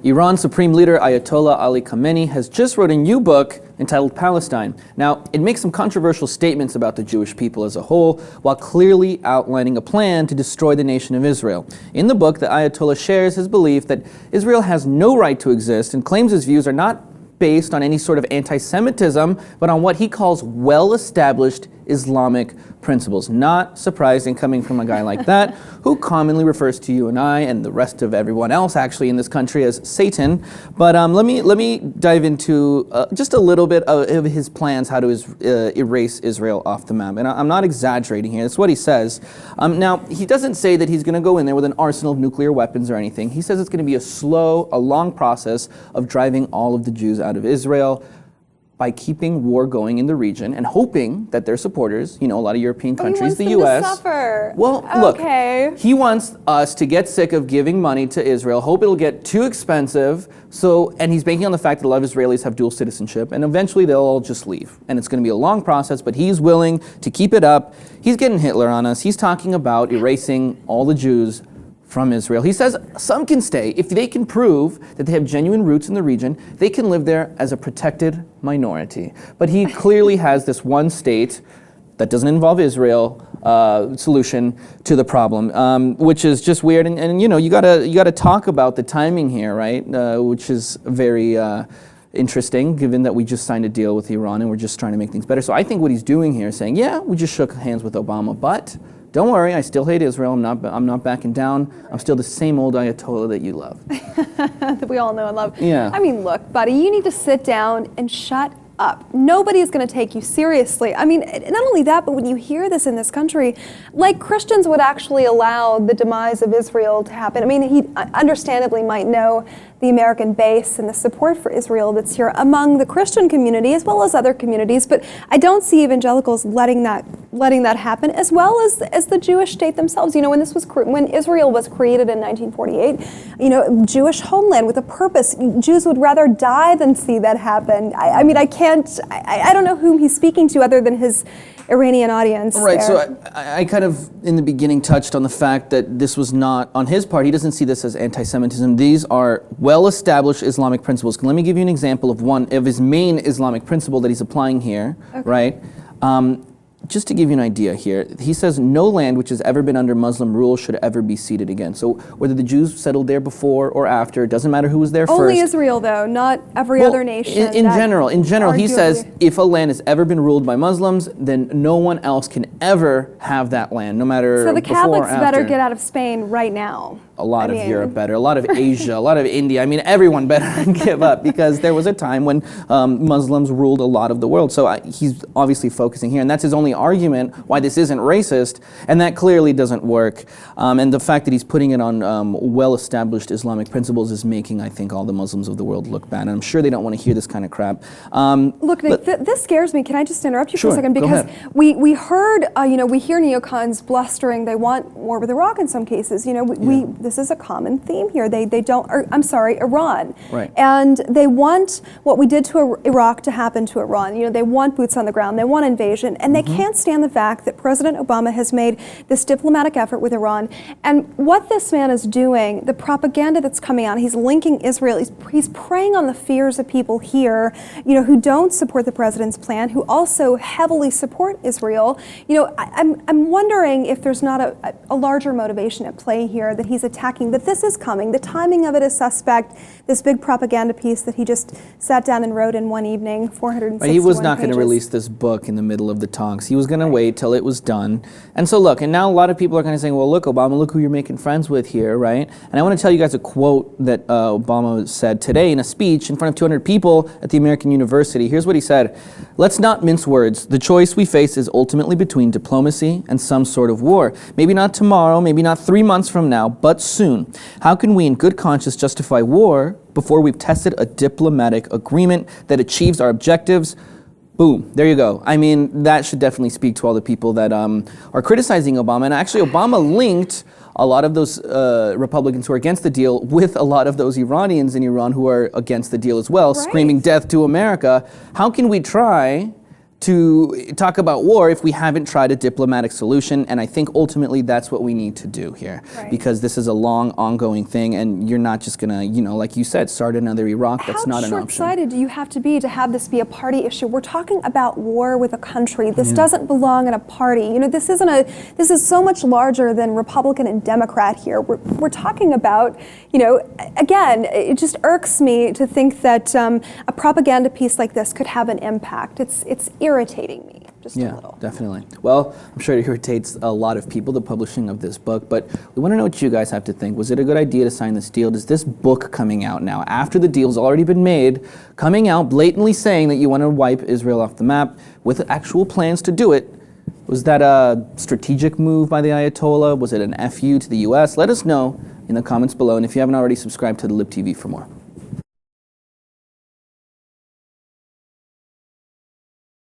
Iran Supreme Leader Ayatollah Ali Khamenei has just wrote a new book entitled Palestine. Now, it makes some controversial statements about the Jewish people as a whole, while clearly outlining a plan to destroy the nation of Israel. In the book, the Ayatollah shares his belief that Israel has no right to exist and claims his views are not based on any sort of anti-Semitism, but on what he calls well-established Islamic principles. Not surprising coming from a guy like that, who commonly refers to you and I and the rest of everyone else actually in this country as Satan. But let me dive into just a little bit of his plans, how to erase Israel off the map. And I'm not exaggerating here, that's what he says. Now, he doesn't say that he's gonna go in there with an arsenal of nuclear weapons or anything. He says it's gonna be a long process of driving all of the Jews out of Israel by keeping war going in the region and hoping that their supporters, a lot of European countries, the U.S. To suffer. Well, look, he wants us to get sick of giving money to Israel, hope it'll get too expensive, and he's banking on the fact that a lot of Israelis have dual citizenship, and eventually they'll all just leave. And it's going to be a long process, but he's willing to keep it up. He's getting Hitler on us. He's talking about erasing all the Jews from Israel. He says some can stay if they can prove that they have genuine roots in the region. They can live there as a protected minority. But he clearly has this one state that doesn't involve Israel solution to the problem, which is just weird. And you gotta talk about the timing here, right? Which is very interesting, given that we just signed a deal with Iran and we're just trying to make things better. So I think what he's doing here is saying, yeah, we just shook hands with Obama, but don't worry, I still hate Israel. I'm not backing down. I'm still the same old Ayatollah that you love. That we all know and love. Yeah. I mean, look, buddy, you need to sit down and shut up. Nobody is going to take you seriously. I mean, not only that, but when you hear this in this country, like Christians would actually allow the demise of Israel to happen. I mean, he understandably might know the American base and the support for Israel that's here among the Christian community as well as other communities, but I don't see evangelicals letting that happen, as well as the Jewish state themselves. When Israel was created in 1948, Jewish homeland with a purpose. Jews would rather die than see that happen. I don't know whom he's speaking to other than his Iranian audience. Right, there. so I kind of, in the beginning, touched on the fact that this was not, on his part, he doesn't see this as anti-Semitism. These are well-established Islamic principles. Let me give you an example of one of his main Islamic principle that he's applying here, right? Just to give you an idea here, he says no land which has ever been under Muslim rule should ever be ceded again. So whether the Jews settled there before or after, it doesn't matter who was there first. Only Israel, though, not every other nation. In general, he says if a land has ever been ruled by Muslims, then no one else can ever have that land, no matter So the before or Catholics after. better get out of Spain right now. A lot of Europe better, a lot of Asia, a lot of India. I mean, everyone better give up, because there was a time when Muslims ruled a lot of the world. So he's obviously focusing here, and that's his only argument why this isn't racist, and that clearly doesn't work. And the fact that he's putting it on well-established Islamic principles is making, I think, all the Muslims of the world look bad. And I'm sure they don't want to hear this kind of crap. Look, Nick, this scares me. Can I just interrupt you for a second? Go Because ahead. we heard, we hear neocons blustering. They want war with Iraq in some cases. This is a common theme here. They don't, Iran. Right. And they want what we did to Iraq to happen to Iran. They want boots on the ground. They want invasion. And they can't stand the fact that President Obama has made this diplomatic effort with Iran. And what this man is doing, the propaganda that's coming out, he's linking Israel. He's preying on the fears of people here, who don't support the president's plan, who also heavily support Israel. I'm wondering if there's not a larger motivation at play here, that he's attacking, that this is coming. The timing of it is suspect. This big propaganda piece that he just sat down and wrote in one evening, 461 pages. He was not going to release this book in the middle of the talks. He was going to wait till it was done. And so look, and now a lot of people are kind of saying, well, look, Obama, look who you're making friends with here, right? And I want to tell you guys a quote that Obama said today in a speech in front of 200 people at the American University. Here's what he said: "Let's not mince words. The choice we face is ultimately between diplomacy and some sort of war. Maybe not tomorrow, maybe not 3 months from now, but soon. How can we in good conscience justify war before we've tested a diplomatic agreement that achieves our objectives?" Boom, there you go. I mean, that should definitely speak to all the people that are criticizing Obama. And actually, Obama linked a lot of those Republicans who are against the deal with a lot of those Iranians in Iran who are against the deal as well, screaming death to America. How can we try to talk about war if we haven't tried a diplomatic solution, and I think ultimately that's what we need to do here, because this is a long, ongoing thing, and you're not just gonna, like you said, start another Iraq. That's not an option. How short-sighted do you have to have this be a party issue? We're talking about war with a country. This doesn't belong in a party. This is so much larger than Republican and Democrat here. We're talking about, again, it just irks me to think that a propaganda piece like this could have an impact. It's irritating me just a little. Yeah, definitely. Well, I'm sure it irritates a lot of people, the publishing of this book, but we want to know what you guys have to think. Was it a good idea to sign this deal? Does this book coming out now, after the deal's already been made, coming out blatantly saying that you want to wipe Israel off the map with actual plans to do it, was that a strategic move by the Ayatollah? Was it an FU to the US? Let us know in the comments below, and if you haven't already, subscribe to the Lib TV for more.